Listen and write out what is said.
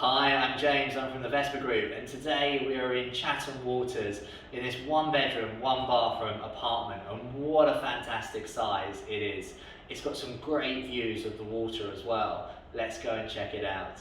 Hi, I'm James, I'm from the Vespa Group, and today we are in Chatham Waters in this one bedroom, one bathroom apartment, and what a fantastic size it is. It's got some great views of the water as well. Let's go and check it out.